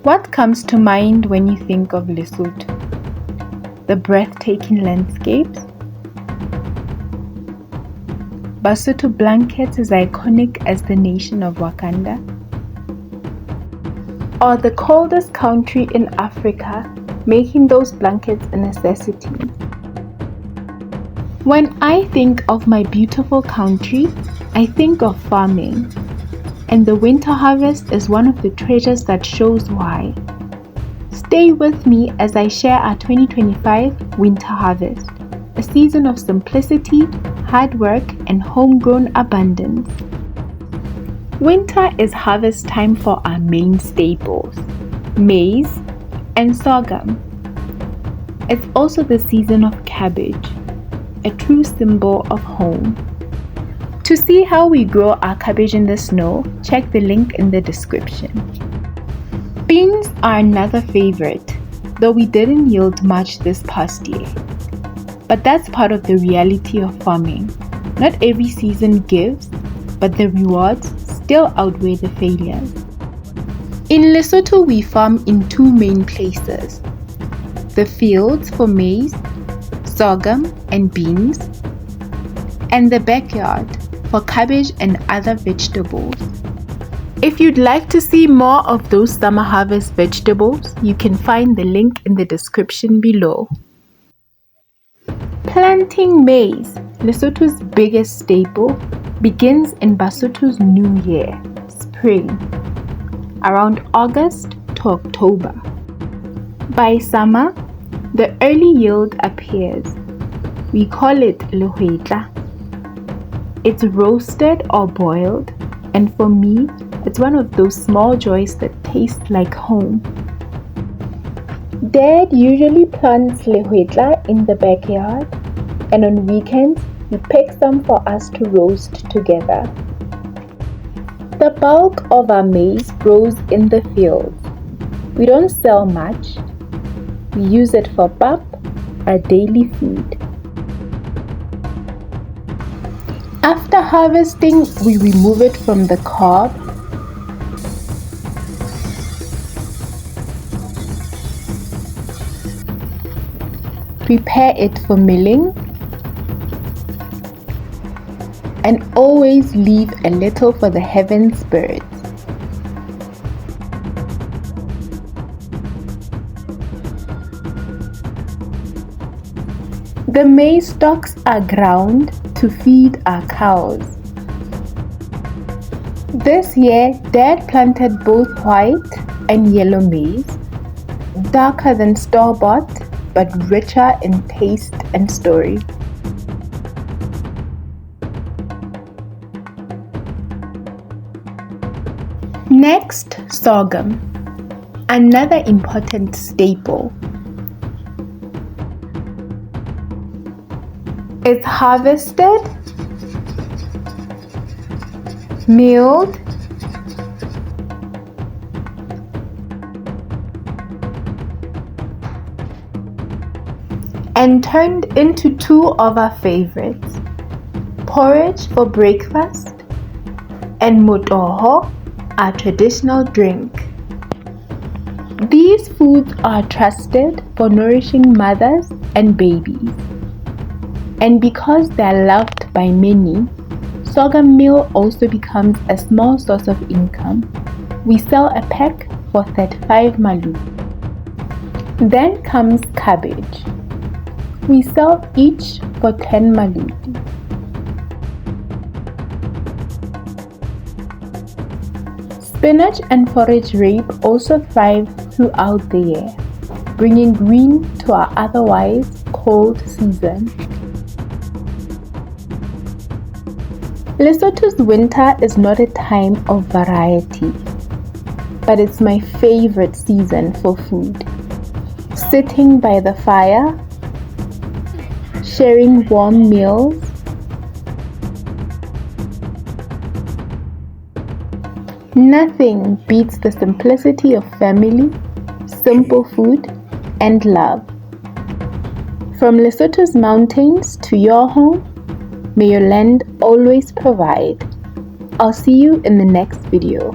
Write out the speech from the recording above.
What comes to mind when you think of Lesotho? The breathtaking landscapes? Basotho blankets as iconic as the nation of Wakanda? Or the coldest country in Africa, making those blankets a necessity? When I think of my beautiful country, I think of farming. And the winter harvest is one of the treasures that shows why. Stay with me as I share our 2025 winter harvest, a season of simplicity, hard work, and homegrown abundance. Winter is harvest time for our main staples, maize and sorghum. It's also the season of cabbage, a true symbol of home. To see how we grow our cabbage in the snow, check the link in the description. Beans are another favorite, though we didn't yield much this past year. But that's part of the reality of farming. Not every season gives, but the rewards still outweigh the failures. In Lesotho, we farm in two main places: the fields for maize, sorghum, and beans, and the backyard for cabbage and other vegetables. If you'd like to see more of those summer harvest vegetables, you can find the link in the description below. Planting maize, Lesotho's biggest staple, begins in Basotho's new year, spring, around August to October. By summer, the early yield appears. We call it lehwetla. It's roasted or boiled, and for me, it's one of those small joys that taste like home. Dad usually plants lehwetla in the backyard, and on weekends, he picks some for us to roast together. The bulk of our maize grows in the fields. We don't sell much. We use it for pap, our daily food. After harvesting, we remove it from the cob. Prepare it for milling. And always leave a little for the heaven spirits. The maize stalks are ground to feed our cows. This year, Dad planted both white and yellow maize, darker than store-bought, but richer in taste and story. Next, sorghum, another important staple. It's harvested, milled, and turned into two of our favorites: porridge for breakfast and motoho, our traditional drink. These foods are trusted for nourishing mothers and babies. And because they're loved by many, sorghum meal also becomes a small source of income. We sell a pack for 35 malu. Then comes cabbage. We sell each for 10 malu. Spinach and forage rape also thrive throughout the year, bringing green to our otherwise cold season. Lesotho's winter is not a time of variety, but it's my favorite season for food. Sitting by the fire, sharing warm meals, nothing beats the simplicity of family, simple food, and love. From Lesotho's mountains to your home, may your land always provide. I'll see you in the next video.